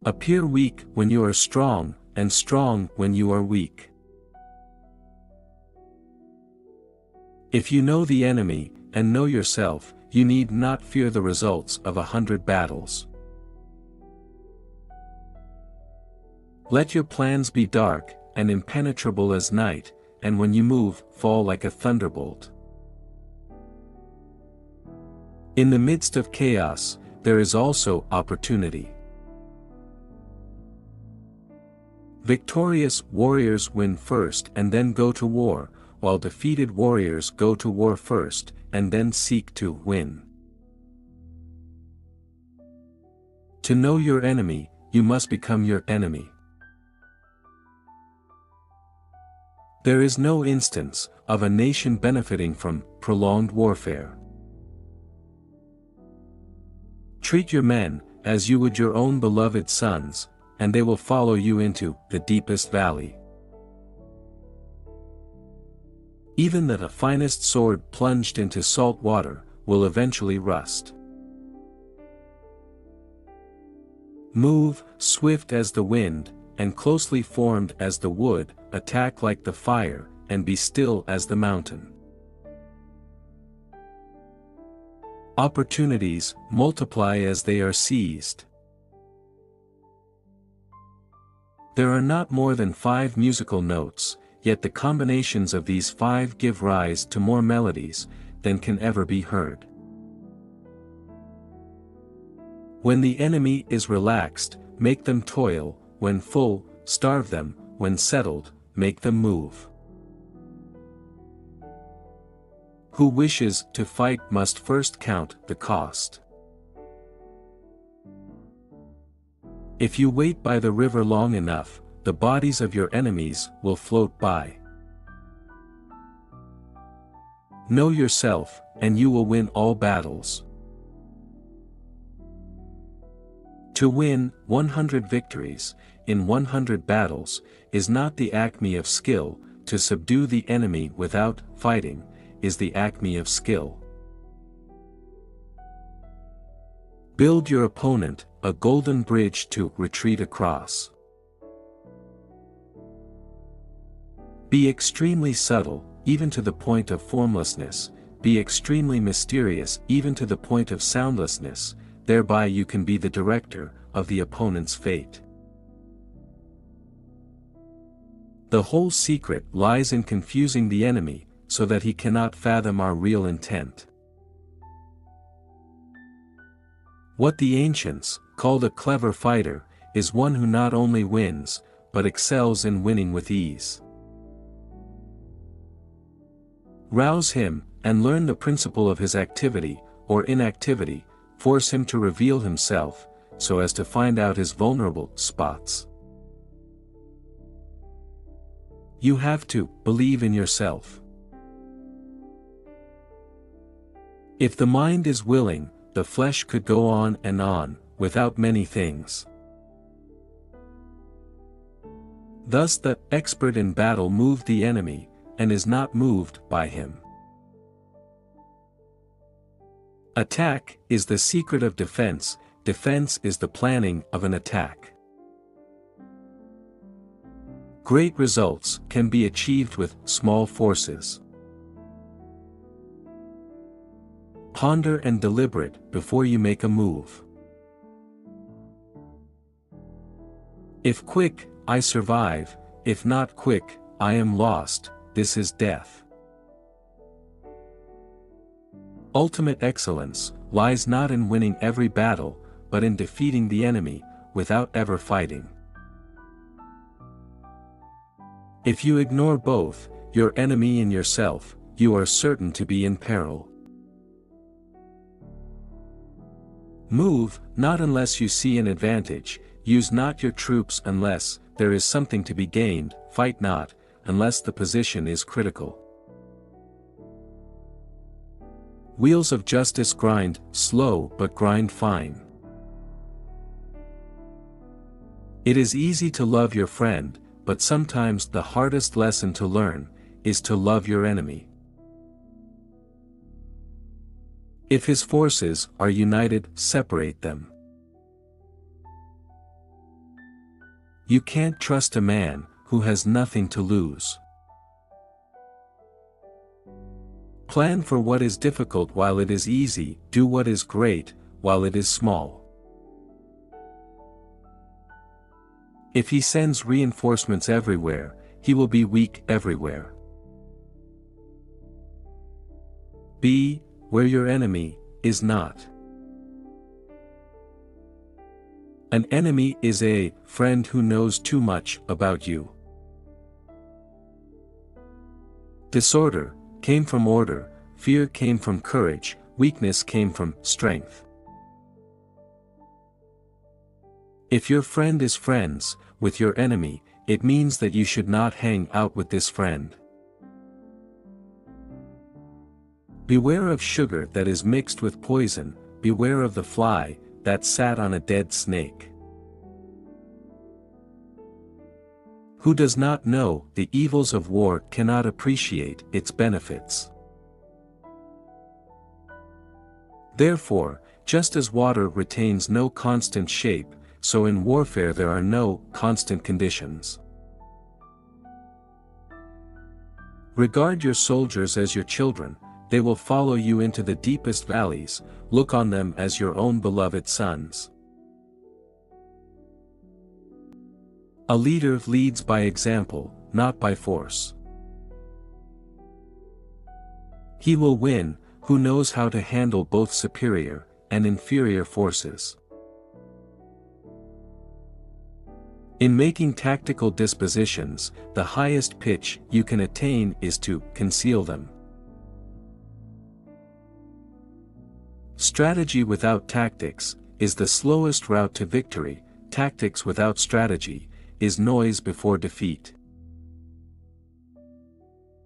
Appear weak when you are strong, and strong when you are weak. If you know the enemy, and know yourself, you need not fear the results of 100 battles. Let your plans be dark, and impenetrable as night, and when you move, fall like a thunderbolt. In the midst of chaos, there is also opportunity. Victorious warriors win first and then go to war, while defeated warriors go to war first, and then seek to win. To know your enemy, you must become your enemy. There is no instance of a nation benefiting from prolonged warfare. Treat your men as you would your own beloved sons, and they will follow you into the deepest valley. Even the finest sword plunged into salt water will eventually rust. Move, swift as the wind, and closely formed as the wood, attack like the fire, and be still as the mountain. Opportunities multiply as they are seized. There are not more than 5 musical notes, yet the combinations of these 5 give rise to more melodies than can ever be heard. When the enemy is relaxed, make them toil; when full, starve them; when settled, make them move. Who wishes to fight must first count the cost. If you wait by the river long enough, the bodies of your enemies will float by. Know yourself, and you will win all battles. To win 100 victories in 100 battles is not the acme of skill; to subdue the enemy without fighting is the acme of skill. Build your opponent a golden bridge to retreat across. Be extremely subtle, even to the point of formlessness; be extremely mysterious, even to the point of soundlessness; thereby you can be the director of the opponent's fate. The whole secret lies in confusing the enemy, so that he cannot fathom our real intent. What the ancients called a clever fighter is one who not only wins, but excels in winning with ease. Rouse him, and learn the principle of his activity, or inactivity; force him to reveal himself, so as to find out his vulnerable spots. You have to believe in yourself. If the mind is willing, the flesh could go on and on, without many things. Thus the expert in battle moved the enemy, and is not moved by him. Attack is the secret of defense; defense is the planning of an attack. Great results can be achieved with small forces. Ponder and deliberate before you make a move. If quick, I survive; if not quick, I am lost. This is death. Ultimate excellence lies not in winning every battle, but in defeating the enemy, without ever fighting. If you ignore both, your enemy and yourself, you are certain to be in peril. Move, not unless you see an advantage; use not your troops unless there is something to be gained; fight not, unless the position is critical. Wheels of justice grind slow but grind fine. It is easy to love your friend, but sometimes the hardest lesson to learn is to love your enemy. If his forces are united, separate them. You can't trust a man who has nothing to lose. Plan for what is difficult while it is easy, do what is great while it is small. If he sends reinforcements everywhere, he will be weak everywhere. Be where your enemy is not. An enemy is a friend who knows too much about you. Disorder came from order, fear came from courage, weakness came from strength. If your friend is friends with your enemy, it means that you should not hang out with this friend. Beware of sugar that is mixed with poison, beware of the fly that sat on a dead snake. Who does not know the evils of war cannot appreciate its benefits. Therefore, just as water retains no constant shape, so in warfare there are no constant conditions. Regard your soldiers as your children, they will follow you into the deepest valleys, look on them as your own beloved sons. A leader leads by example, not by force. He will win who knows how to handle both superior and inferior forces. In making tactical dispositions, the highest pitch you can attain is to conceal them. Strategy without tactics is the slowest route to victory. Tactics without strategy is noise before defeat.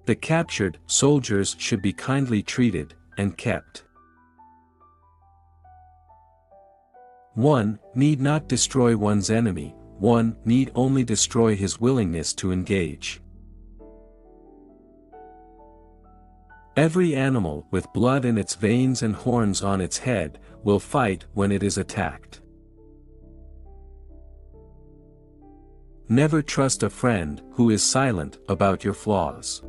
The captured soldiers should be kindly treated and kept. One need not destroy one's enemy, one need only destroy his willingness to engage. Every animal with blood in its veins and horns on its head will fight when it is attacked. Never trust a friend who is silent about your flaws.